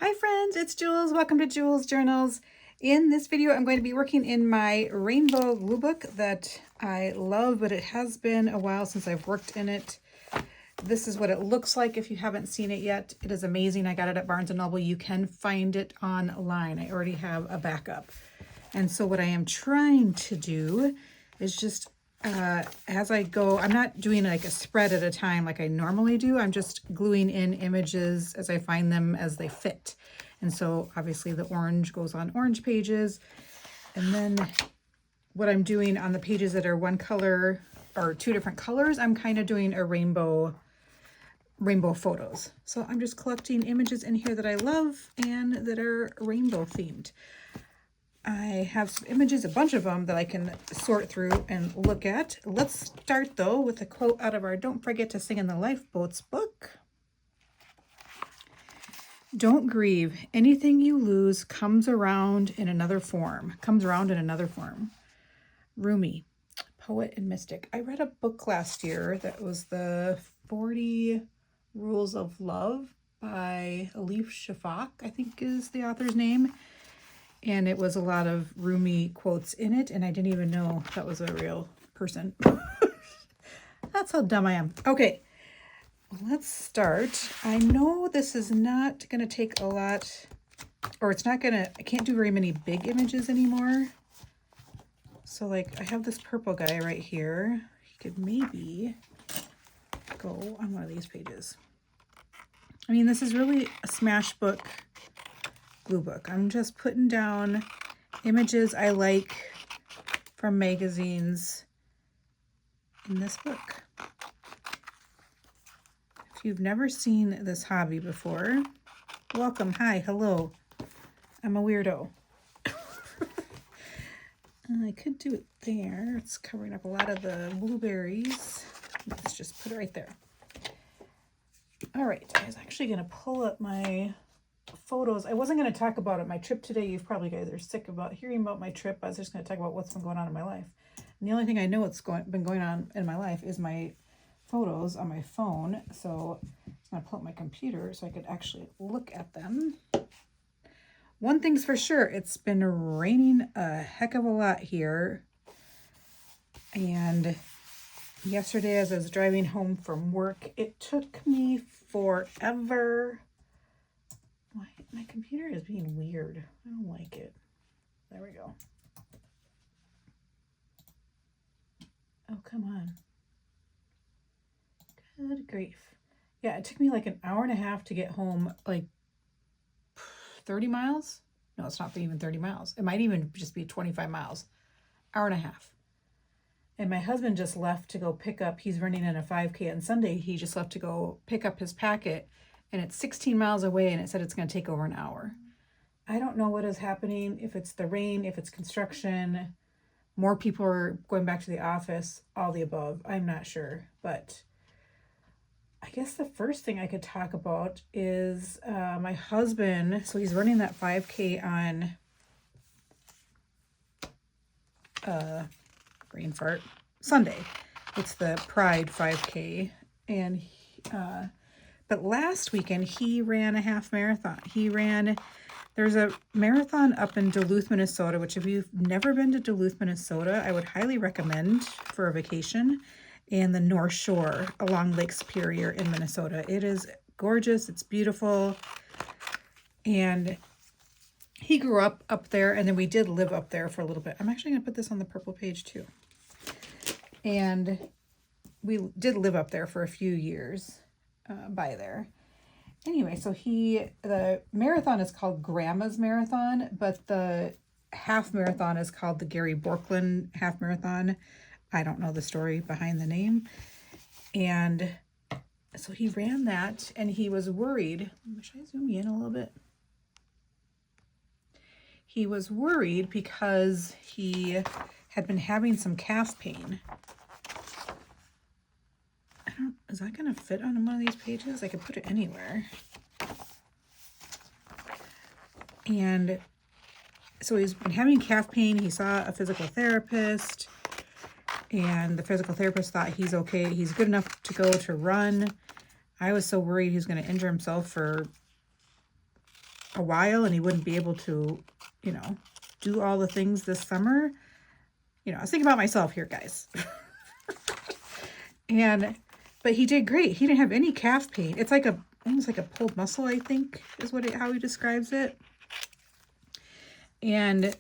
Hi friends, it's Jules. Welcome to Jules Journals. In this video, I'm going to be working in my rainbow glue book that I love, but it has been a while since I've worked in it. This is what it looks like if you haven't seen it yet. It is amazing. I got it at Barnes & Noble. You can find it online. I already have a backup. And so what I am trying to do is just as I go, I'm not doing like a spread at a time like I normally do. I'm just gluing in images as I find them as they fit. And so obviously the orange goes on orange pages. And then what I'm doing on the pages that are one color or two different colors, I'm kind of doing a rainbow photos. So I'm just collecting images in here that I love and that are rainbow themed. I have some images, a bunch of them that I can sort through and look at. Let's start though with a quote out of our Don't Forget to Sing in the Lifeboats book. Don't grieve. Anything you lose comes around in another form. Rumi, poet and mystic. I read a book last year that was the 40 Rules of Love by Elif Shafak, I think is the author's name. And it was a lot of Rumi quotes in it, and I didn't even know that was a real person. That's how dumb I am. Okay, let's start. I know this is not going to take a lot, or it's not going to, I can't do very many big images anymore. So like I have this purple guy right here. He could maybe go on one of these pages. I mean, this is really a smash book glue book. I'm just putting down images I like from magazines in this book. If you've never seen this hobby before, welcome, hi, hello. I'm a weirdo. I could do it there. It's covering up a lot of the blueberries. Let's just put it right there. All right, I was actually going to pull up my photos. I wasn't going to talk about my trip today. You probably guys are sick about hearing about my trip. I was just going to talk about what's been going on in my life. And the only thing I know what's been going on in my life is my photos on my phone. So I'm going to pull up my computer so I could actually look at them. One thing's for sure, it's been raining a heck of a lot here. And yesterday as I was driving home from work, it took me forever. My computer is being weird. I don't like it. There we go. Oh, come on. Good grief. Yeah, it took me like an hour and a half to get home, like 30 miles. No, it's not even 30 miles. It might even just be 25 miles. Hour and a half. And my husband just left to go pick up, he's running in a 5K on Sunday. He just left to go pick up his packet. And it's 16 miles away, and it said it's going to take over an hour. I don't know what is happening, if it's the rain, if it's construction, more people are going back to the office, all the above. I'm not sure. But I guess the first thing I could talk about is my husband. So he's running that 5K on brain fart, Sunday. It's the Pride 5K. And but last weekend, he ran a half marathon. There's a marathon up in Duluth, Minnesota, which if you've never been to Duluth, Minnesota, I would highly recommend for a vacation, and the North Shore along Lake Superior in Minnesota. It is gorgeous. It's beautiful. And he grew up there, and then we did live up there for a little bit. I'm actually going to put this on the purple page too. And we did live up there for a few years. By there. Anyway, so the marathon is called Grandma's Marathon, but the half marathon is called the Gary Borkland half marathon. I don't know the story behind the name. And so he ran that, and he was worried. Should I zoom in a little bit? He was worried because he had been having some calf pain. Is that going to fit on one of these pages? I could put it anywhere. And so he's been having calf pain. He saw a physical therapist, and the physical therapist thought he's okay. He's good enough to go to run. I was so worried he was going to injure himself for a while and he wouldn't be able to, you know, do all the things this summer. You know, I was thinking about myself here, guys. But he did great. He didn't have any calf pain. It's like almost like a pulled muscle, I think, is how he describes it. And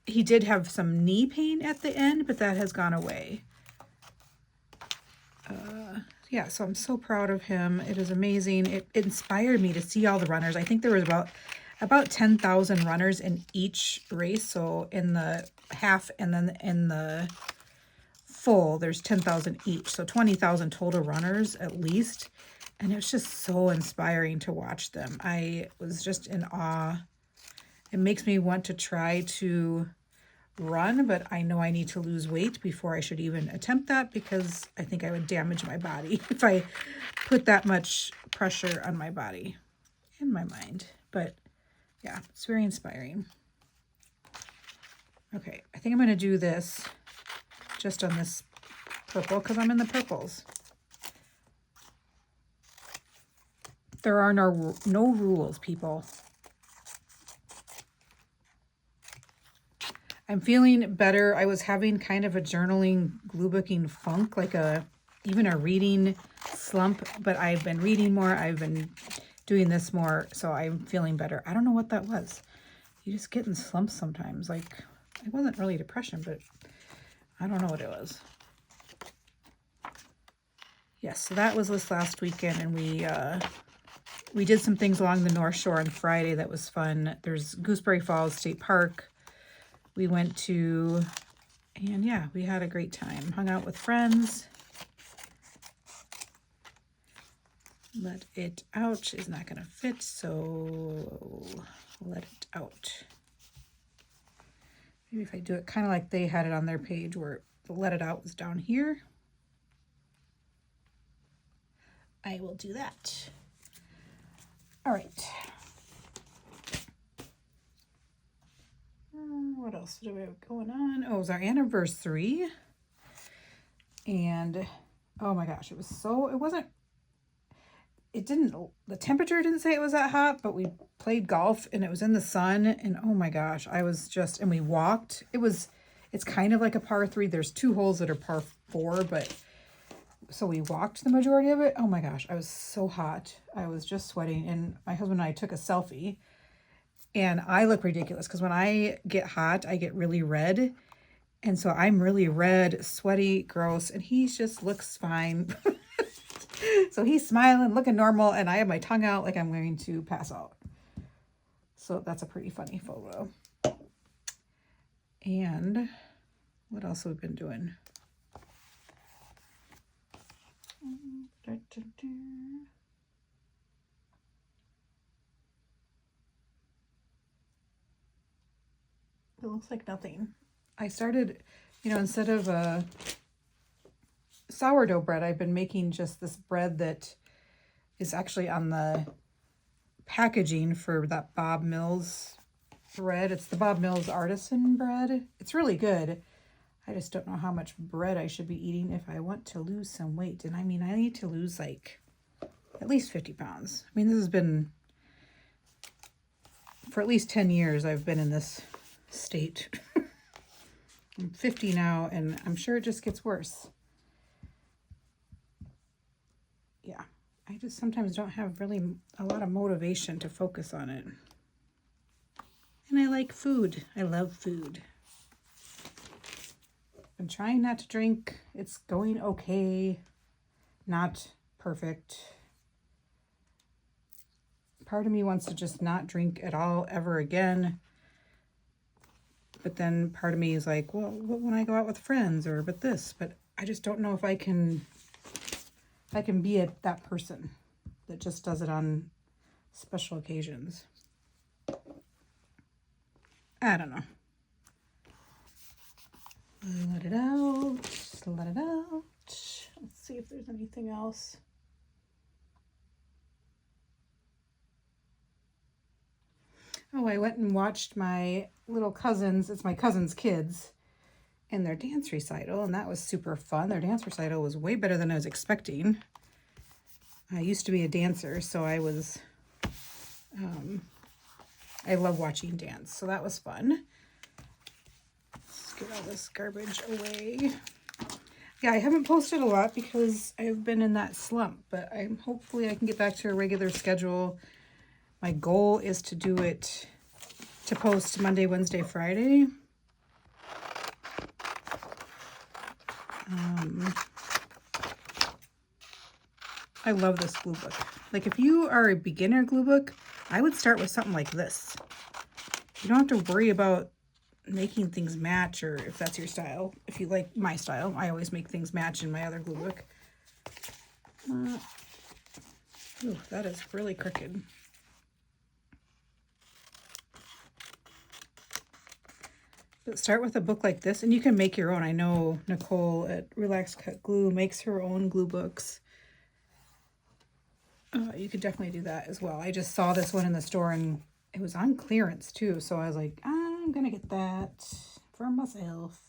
he did have some knee pain at the end, but that has gone away. Yeah, so I'm so proud of him. It is amazing. It inspired me to see all the runners. I think there was about 10,000 runners in each race. So in the half and then in the full, there's 10,000 each. So 20,000 total runners at least. And it was just so inspiring to watch them. I was just in awe. It makes me want to try to run, but I know I need to lose weight before I should even attempt that, because I think I would damage my body if I put that much pressure on my body and my mind. But yeah, it's very inspiring. Okay, I think I'm going to do this just on this purple because I'm in the purples. There are no rules, people. I'm feeling better. I was having kind of a journaling, glue booking funk, like even a reading slump, but I've been reading more. I've been doing this more, so I'm feeling better. I don't know what that was. You just get in slumps sometimes. Like, it wasn't really depression, but I don't know what it was. Yes, so that was this last weekend, and we did some things along the North Shore on Friday that was fun. There's Gooseberry Falls State Park. We went to, and yeah, we had a great time. Hung out with friends. Let it out is not going to fit, so let it out. Maybe if I do it kind of like they had it on their page where the let it out was down here. I will do that. All right. What else do we have going on? Oh, it was our anniversary. And oh my gosh, the temperature didn't say it was that hot, but we played golf and it was in the sun, and oh my gosh, and we walked. It's kind of like a par 3. There's 2 holes that are par 4, but so we walked the majority of it. Oh my gosh, I was so hot. I was just sweating, and my husband and I took a selfie. And I look ridiculous because when I get hot, I get really red. And so I'm really red, sweaty, gross, and he just looks fine. So he's smiling, looking normal, and I have my tongue out like I'm going to pass out. So that's a pretty funny photo. And what else have we been doing? It looks like nothing. I started, instead of sourdough bread, I've been making just this bread that is actually on the packaging for that Bob Mills bread. It's the Bob Mills artisan bread. It's really good. I just don't know how much bread I should be eating if I want to lose some weight. And I mean, I need to lose like at least 50 pounds. I mean, this has been for at least 10 years I've been in this state. I'm 50 now, and I'm sure it just gets worse. Yeah, I just sometimes don't have really a lot of motivation to focus on it. And I like food. I love food. I'm trying not to drink. It's going okay. Not perfect. Part of me wants to just not drink at all ever again. But then part of me is like, well, what when I go out with friends but I just don't know if I can be that person that just does it on special occasions. I don't know. Let it out. Let it out. Let's see if there's anything else. Oh, I went and watched my little cousins. It's my cousin's kids in their dance recital, and that was super fun. Their dance recital was way better than I was expecting. I used to be a dancer, so I was I love watching dance, so that was fun. Let's get all this garbage away. Yeah, I haven't posted a lot because I've been in that slump, but hopefully I can get back to a regular schedule. My goal is to do it, to post Monday, Wednesday, Friday. I love this glue book. Like, if you are a beginner glue book, I would start with something like this. You don't have to worry about making things match, or if that's your style. If you like my style, I always make things match in my other glue book. Ooh, that is really crooked. But start with a book like this, and you can make your own. I know Nicole at Relax Cut Glue makes her own glue books. You could definitely do that as well. I just saw this one in the store, and it was on clearance too, so I was like, I'm gonna get that for myself.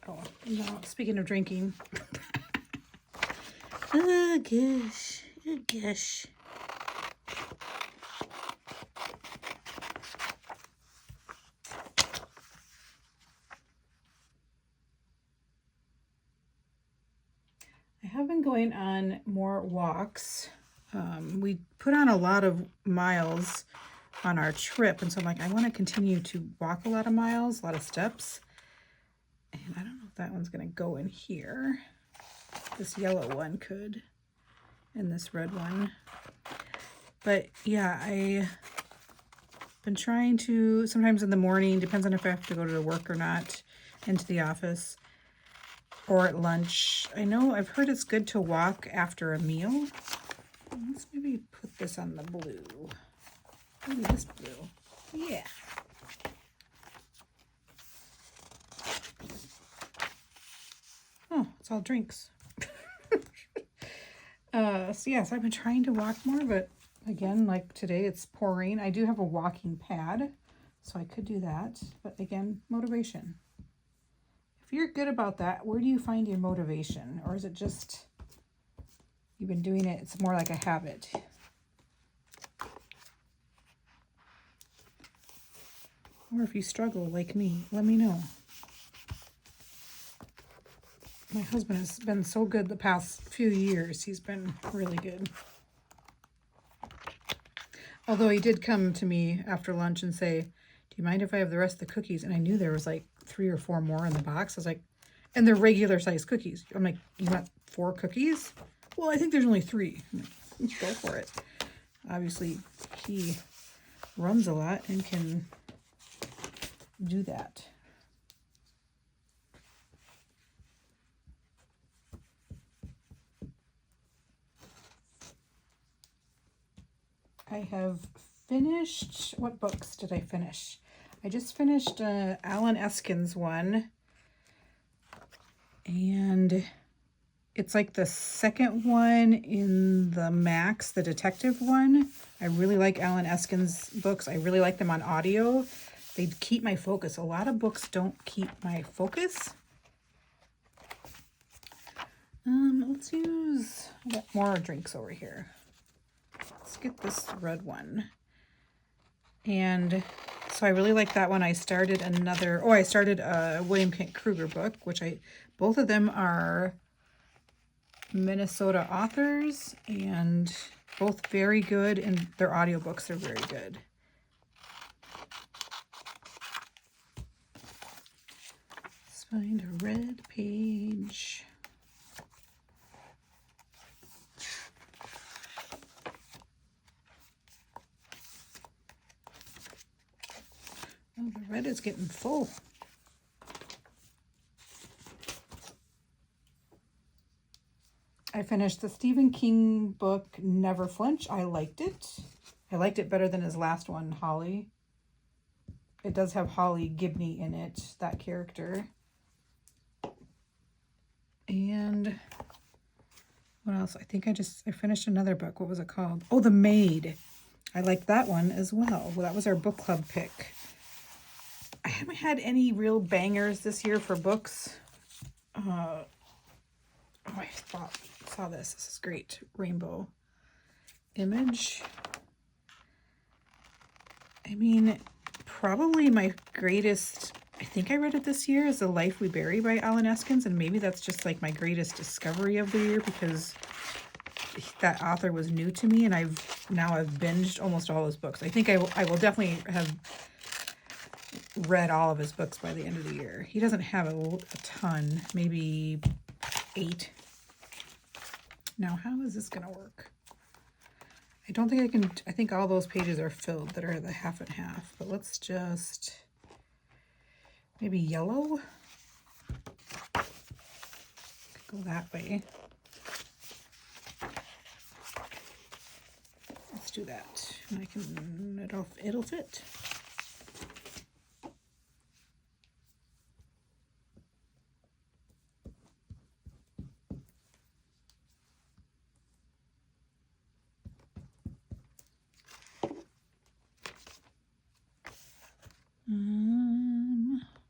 Oh, no, speaking of drinking. Oh gosh, oh gosh. I have been going on more walks. We put on a lot of miles on our trip, and so I'm like, I want to continue to walk a lot of miles, a lot of steps. And I don't know if that one's going to go in here. This yellow one could, and this red one. But yeah, I've been trying to, sometimes in the morning, depends on if I have to go to work or not, into the office, or at lunch. I know I've heard it's good to walk after a meal. Let's maybe put this on the blue. Maybe this blue. Yeah. Oh, it's all drinks. So yes, I've been trying to walk more, but again, like today it's pouring. I do have a walking pad, so I could do that. But again, motivation. If you're good about that, where do you find your motivation? Or is it just you've been doing it, it's more like a habit? Or if you struggle like me, let me know. My husband has been so good the past few years. He's been really good. Although he did come to me after lunch and say, do you mind if I have the rest of the cookies? And I knew there was like 3 or 4 more in the box. I was like, and they're regular size cookies. I'm like, you want 4 cookies? Well, I think there's only 3. I'm like, go for it. Obviously, he runs a lot and can do that. I have finished, what books did I finish? I just finished Alan Eskin's one, and it's like the second one in the Max, the detective one. I really like Alan Eskin's books. I really like them on audio. They keep my focus. A lot of books don't keep my focus. Let's use, I got more drinks over here. Let's get this red one. And so I really like that one. I started a William Kent Kruger book, which both of them are Minnesota authors, and both very good, and their audiobooks are very good. Let's find a red page. Oh, the red is getting full. I finished the Stephen King book, Never Flinch. I liked it. I liked it better than his last one, Holly. It does have Holly Gibney in it, that character. And what else? I think I finished another book. What was it called? Oh, The Maid. I liked that one as well. Well, that was our book club pick. I haven't had any real bangers this year for books. Oh, I saw this. This is great. Rainbow Image. I mean, probably my greatest, I think I read it this year, is The Life We Bury by Alan Eskins, and maybe that's just like my greatest discovery of the year because that author was new to me, and I've binged almost all his books. I think I will definitely have read all of his books by the end of the year. He doesn't have a ton, maybe 8. Now, how is this going to work? I don't think I can, I think all those pages are filled that are the half and half, but let's just, maybe yellow? Go that way. Let's do that. And I can, it'll fit.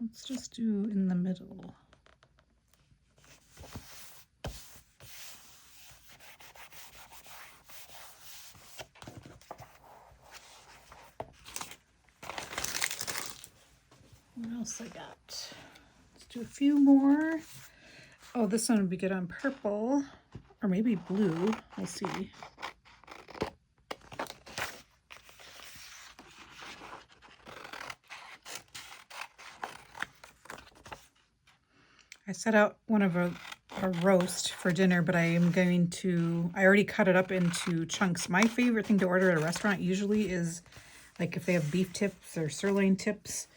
Let's just do in the middle. What else I got? Let's do a few more. Oh, this one would be good on purple or maybe blue. We'll see. I set out one of a roast for dinner, but I already cut it up into chunks. My favorite thing to order at a restaurant usually is like if they have beef tips or sirloin tips.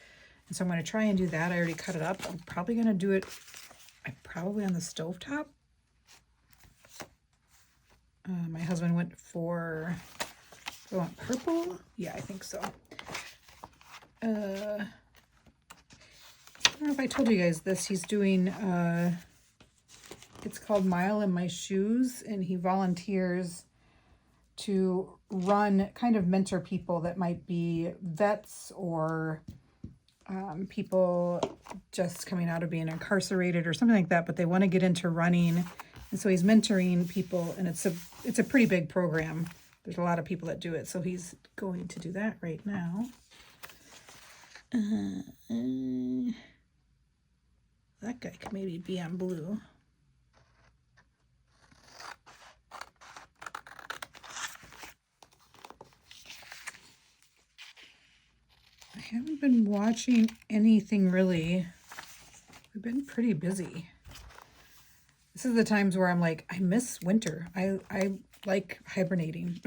And so I'm going to try and do that. I already cut it up. I'm probably going to do it probably on the stovetop. My husband went for, do I want purple? Yeah, I think so. I don't know if I told you guys this. He's doing, it's called Mile in My Shoes, and he volunteers to run, kind of mentor people that might be vets or people just coming out of being incarcerated or something like that, but they want to get into running. And so he's mentoring people, and it's a pretty big program. There's a lot of people that do it, so he's going to do that right now. That guy could maybe be on blue. I haven't been watching anything really. We've been pretty busy. This is the times where I'm like, I miss winter. I like hibernating.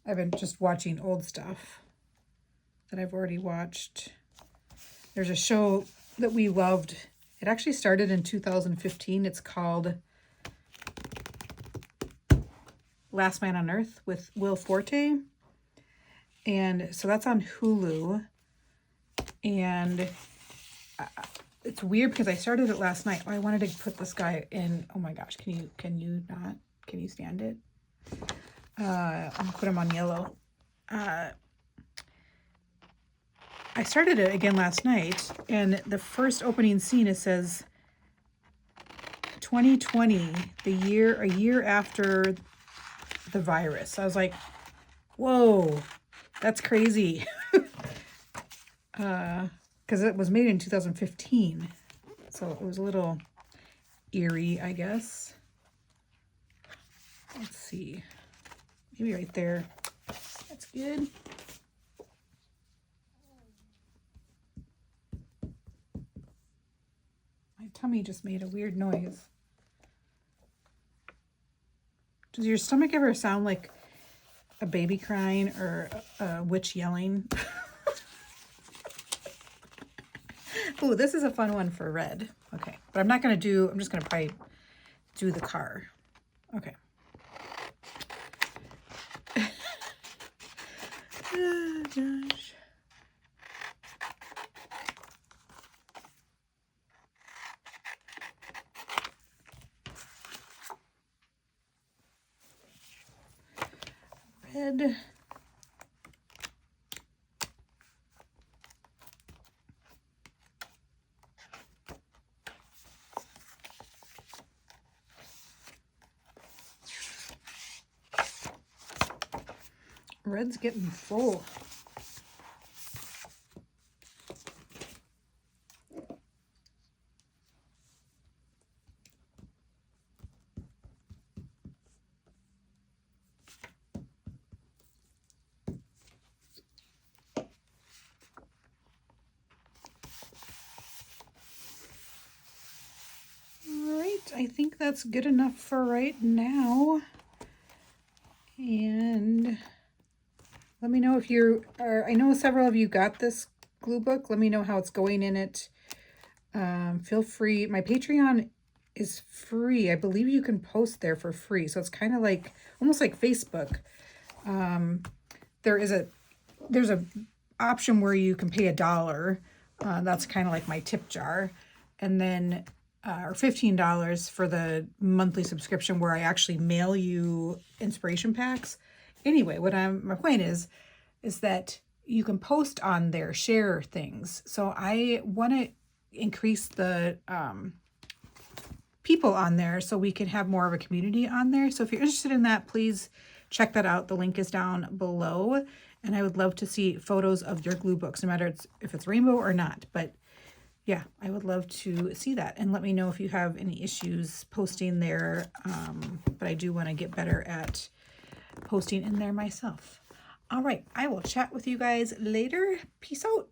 I've been just watching old stuff that I've already watched. There's a show that we loved. It actually started in 2015. It's called Last Man on Earth with Will Forte. And so that's on Hulu. And it's weird because I started it last night. Oh, I wanted to put this guy in. Oh my gosh, can you stand it? I'm gonna put him on yellow. I started it again last night, and the first opening scene, it says 2020, a year after the virus. I was like, whoa, that's crazy. Because it was made in 2015, so it was a little eerie, I guess. Let's see. Maybe right there. That's good. My tummy just made a weird noise. Does your stomach ever sound like a baby crying or a witch yelling? Oh, this is a fun one for red. Okay, but I'm not going to do, I'm just going to probably do the car. Okay. Oh, gosh. head. Red's getting full. I think that's good enough for right now. And let me know if you are, I know several of you got this glue book. Let me know how it's going in it. Feel free. My Patreon is free. I believe you can post there for free. So it's kind of like, almost like Facebook. There's a option where you can pay $1. That's kind of like my tip jar. And then or $15 for the monthly subscription where I actually mail you inspiration packs. Anyway, my point is that you can post on there, share things. So I want to increase the people on there so we can have more of a community on there. So if you're interested in that, please check that out. The link is down below. And I would love to see photos of your glue books, no matter if it's rainbow or not. But yeah, I would love to see that. And let me know if you have any issues posting there. But I do want to get better at posting in there myself. All right, I will chat with you guys later. Peace out.